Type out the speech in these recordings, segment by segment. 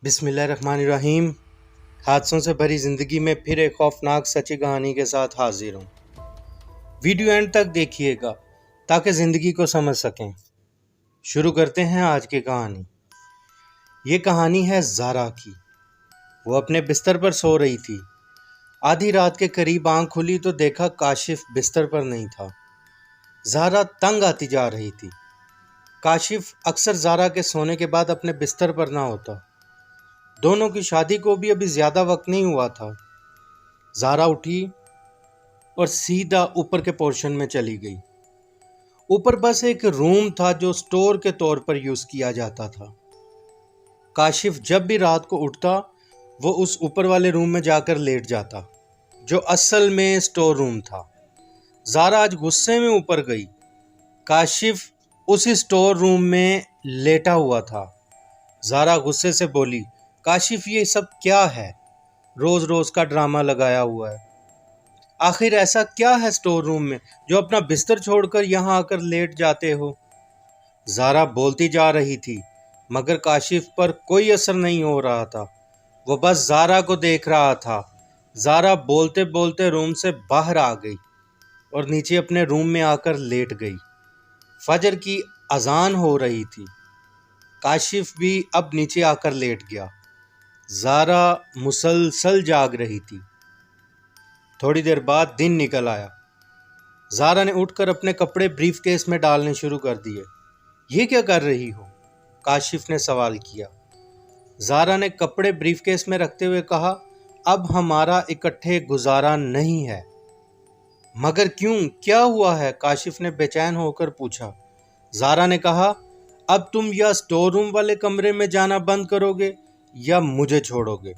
बिस्मिल्लाहिर्रहमानिर्रहीम। हादसों से भरी ज़िंदगी में फिर एक खौफनाक सच्ची कहानी के साथ हाजिर हूँ। वीडियो एंड तक देखिएगा ताकि ज़िंदगी को समझ सकें। शुरू करते हैं आज की कहानी। ये कहानी है ज़ारा की। वो अपने बिस्तर पर सो रही थी। आधी रात के करीब आंख खुली तो देखा काशिफ बिस्तर पर नहीं था। ज़ारा तंग आती जा रही थी। काशिफ अक्सर ज़ारा के सोने के बाद अपने बिस्तर पर ना होता। दोनों की शादी को भी अभी ज़्यादा वक्त नहीं हुआ था। ज़ारा उठी और सीधा ऊपर के पोर्शन में चली गई। ऊपर बस एक रूम था जो स्टोर के तौर पर यूज़ किया जाता था। काशिफ जब भी रात को उठता वो उस ऊपर वाले रूम में जाकर लेट जाता जो असल में स्टोर रूम था। ज़ारा आज गुस्से में ऊपर गई। काशिफ उसी स्टोर रूम में लेटा हुआ था। ज़ारा गुस्से से बोली, काशिफ ये सब क्या है? रोज़ रोज़ का ड्रामा लगाया हुआ है। आखिर ऐसा क्या है स्टोर रूम में जो अपना बिस्तर छोड़कर यहाँ आकर लेट जाते हो? ज़ारा बोलती जा रही थी मगर काशिफ पर कोई असर नहीं हो रहा था। वो बस ज़ारा को देख रहा था। ज़ारा बोलते बोलते रूम से बाहर आ गई और नीचे अपने रूम में आकर लेट गई। फजर की अजान हो रही थी। काशिफ भी अब नीचे आकर लेट गया। ज़ारा मुसलसल जाग रही थी। थोड़ी देर बाद दिन निकल आया। ज़ारा ने उठकर अपने कपड़े ब्रीफकेस में डालने शुरू कर दिए। ये क्या कर रही हो? काशिफ ने सवाल किया। ज़ारा ने कपड़े ब्रीफकेस में रखते हुए कहा, अब हमारा इकट्ठे गुजारा नहीं है। मगर क्यों, क्या हुआ है? काशिफ ने बेचैन होकर पूछा। ज़ारा ने कहा, अब तुम या स्टोर रूम वाले कमरे में जाना बंद करोगे या मुझे छोड़ोगे।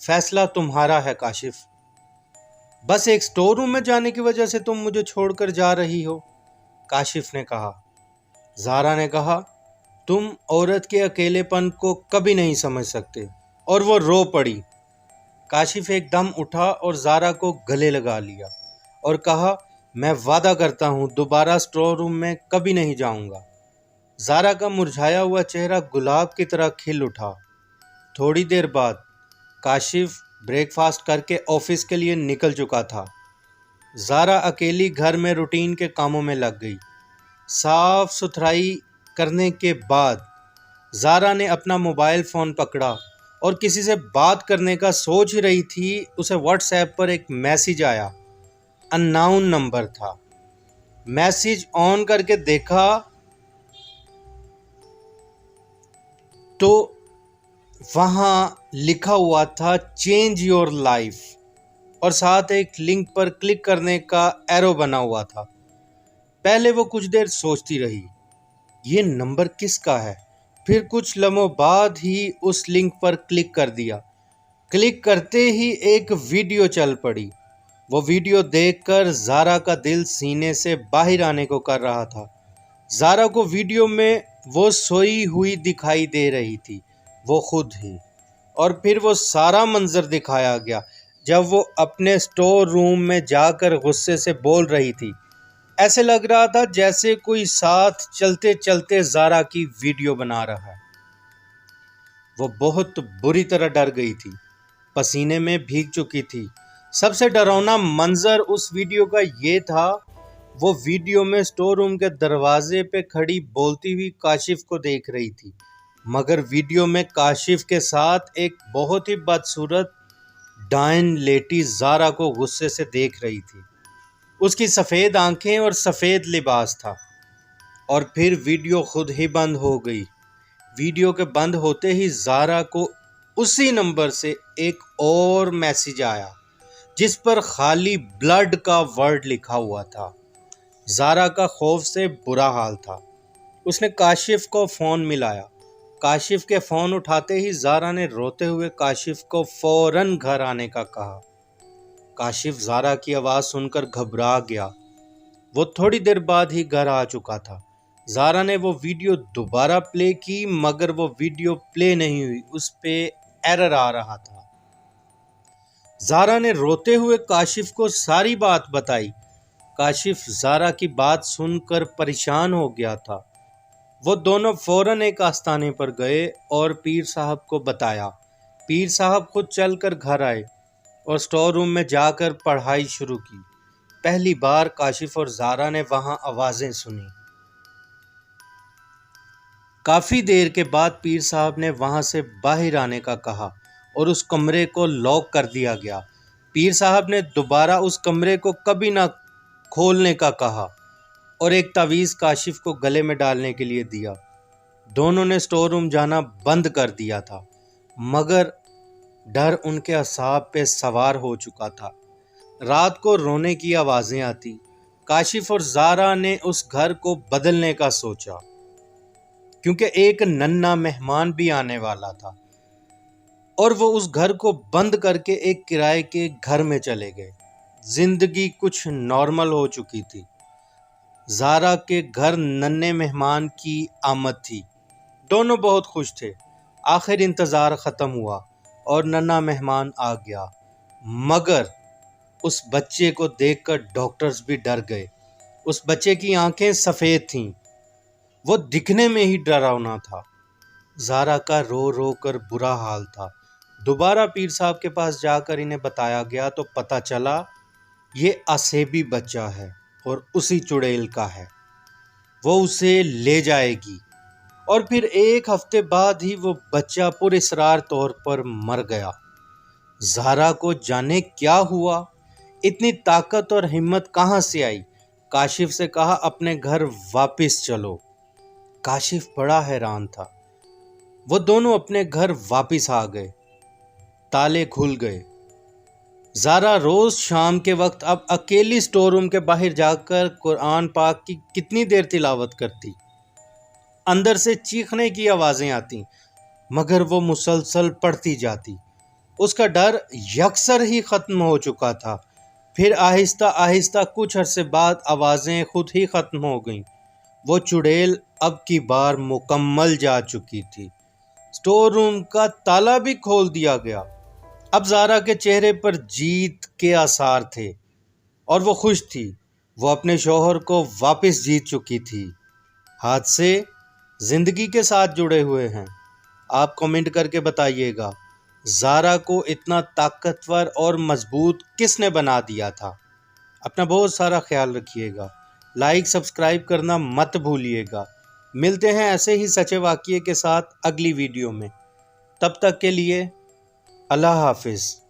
फैसला तुम्हारा है काशिफ। बस एक स्टोर रूम में जाने की वजह से तुम मुझे छोड़कर जा रही हो, काशिफ ने कहा। ज़ारा ने कहा, तुम औरत के अकेलेपन को कभी नहीं समझ सकते, और वो रो पड़ी। काशिफ एकदम उठा और ज़ारा को गले लगा लिया और कहा, मैं वादा करता हूँ दोबारा स्टोर रूम में कभी नहीं जाऊँगा। ज़ारा का मुरझाया हुआ चेहरा गुलाब की तरह खिल उठा। थोड़ी देर बाद काशिफ ब्रेकफास्ट करके ऑफिस के लिए निकल चुका था। ज़ारा अकेली घर में रूटीन के कामों में लग गई। साफ सुथराई करने के बाद ज़ारा ने अपना मोबाइल फ़ोन पकड़ा और किसी से बात करने का सोच रही थी। उसे व्हाट्सएप पर एक मैसेज आया। अननोन नंबर था। मैसेज ऑन करके देखा तो वहाँ लिखा हुआ था, चेंज योर लाइफ, और साथ एक लिंक पर क्लिक करने का एरो बना हुआ था। पहले वो कुछ देर सोचती रही, ये नंबर किसका है? फिर कुछ लम्हों बाद ही उस लिंक पर क्लिक कर दिया। क्लिक करते ही एक वीडियो चल पड़ी। वो वीडियो देखकर ज़ारा का दिल सीने से बाहर आने को कर रहा था। ज़ारा को वीडियो में वो सोई हुई दिखाई दे रही थी, वो खुद ही। और फिर वो सारा मंजर दिखाया गया जब वो अपने स्टोर रूम में जाकर गुस्से से बोल रही थी। ऐसे लग रहा था जैसे कोई साथ चलते चलते ज़ारा की वीडियो बना रहा है। वो बहुत बुरी तरह डर गई थी, पसीने में भीग चुकी थी। सबसे डरावना मंजर उस वीडियो का ये था, वो वीडियो में स्टोर रूम के दरवाजे पे खड़ी बोलती हुई काशिफ को देख रही थी, मगर वीडियो में काशिफ के साथ एक बहुत ही बदसूरत डायन लेटी ज़ारा को गुस्से से देख रही थी। उसकी सफ़ेद आंखें और सफ़ेद लिबास था। और फिर वीडियो खुद ही बंद हो गई। वीडियो के बंद होते ही ज़ारा को उसी नंबर से एक और मैसेज आया जिस पर खाली ब्लड का वर्ड लिखा हुआ था। ज़ारा का खौफ से बुरा हाल था। उसने काशिफ को फ़ोन मिलाया। काशिफ के फ़ोन उठाते ही ज़ारा ने रोते हुए काशिफ को फ़ौरन घर आने का कहा। काशिफ ज़ारा की आवाज़ सुनकर घबरा गया। वो थोड़ी देर बाद ही घर आ चुका था। ज़ारा ने वो वीडियो दोबारा प्ले की मगर वो वीडियो प्ले नहीं हुई, उस पे एरर आ रहा था। ज़ारा ने रोते हुए काशिफ को सारी बात बताई। काशिफ ज़ारा की बात सुनकर परेशान हो गया था। وہ دونوں فوراً ایک آستانے پر گئے اور پیر صاحب کو بتایا۔ پیر صاحب خود چل کر گھر آئے اور سٹور روم میں جا کر پڑھائی شروع کی۔ پہلی بار کاشف اور زارا نے وہاں آوازیں سنی۔ کافی دیر کے بعد پیر صاحب نے وہاں سے باہر آنے کا کہا اور اس کمرے کو لاک کر دیا گیا۔ پیر صاحب نے دوبارہ اس کمرے کو کبھی نہ کھولنے کا کہا اور ایک تعویذ کاشف کو گلے میں ڈالنے کے لیے دیا۔ دونوں نے سٹور روم جانا بند کر دیا تھا، مگر ڈر ان کے اعصاب پہ سوار ہو چکا تھا۔ رات کو رونے کی آوازیں آتی۔ کاشف اور زارا نے اس گھر کو بدلنے کا سوچا، کیونکہ ایک ننھا مہمان بھی آنے والا تھا، اور وہ اس گھر کو بند کر کے ایک کرائے کے گھر میں چلے گئے۔ زندگی کچھ نارمل ہو چکی تھی۔ زارا کے گھر ننھے مہمان کی آمد تھی۔ دونوں بہت خوش تھے۔ آخر انتظار ختم ہوا اور ننھا مہمان آ گیا، مگر اس بچے کو دیکھ کر ڈاکٹرز بھی ڈر گئے۔ اس بچے کی آنکھیں سفید تھیں، وہ دکھنے میں ہی ڈراؤنا تھا۔ زارا کا رو رو کر برا حال تھا۔ دوبارہ پیر صاحب کے پاس جا کر انہیں بتایا گیا تو پتہ چلا یہ اسیبی بچہ ہے اور اسی چڑیل کا ہے، وہ اسے لے جائے گی۔ اور پھر ایک ہفتے بعد ہی وہ بچہ پر اسرار طور پر مر گیا۔ زارا کو جانے کیا ہوا، اتنی طاقت اور ہمت کہاں سے آئی۔ کاشف سے کہا اپنے گھر واپس چلو۔ کاشف بڑا حیران تھا۔ وہ دونوں اپنے گھر واپس آ گئے۔ تالے کھل گئے۔ زارا روز شام کے وقت اب اکیلی سٹور روم کے باہر جا کر قرآن پاک کی کتنی دیر تلاوت کرتی۔ اندر سے چیخنے کی آوازیں آتی، مگر وہ مسلسل پڑھتی جاتی۔ اس کا ڈر یکسر ہی ختم ہو چکا تھا۔ پھر آہستہ آہستہ کچھ عرصے بعد آوازیں خود ہی ختم ہو گئیں۔ وہ چڑیل اب کی بار مکمل جا چکی تھی۔ سٹور روم کا تالا بھی کھول دیا گیا۔ اب زارا کے چہرے پر جیت کے آثار تھے اور وہ خوش تھی۔ وہ اپنے شوہر کو واپس جیت چکی تھی۔ حادثے زندگی کے ساتھ جڑے ہوئے ہیں۔ آپ کمنٹ کر کے بتائیے گا، زارا کو اتنا طاقتور اور مضبوط کس نے بنا دیا تھا؟ اپنا بہت سارا خیال رکھیے گا۔ لائک سبسکرائب کرنا مت بھولیے گا۔ ملتے ہیں ایسے ہی سچے واقعے کے ساتھ اگلی ویڈیو میں۔ تب تک کے لیے اللہ حافظ۔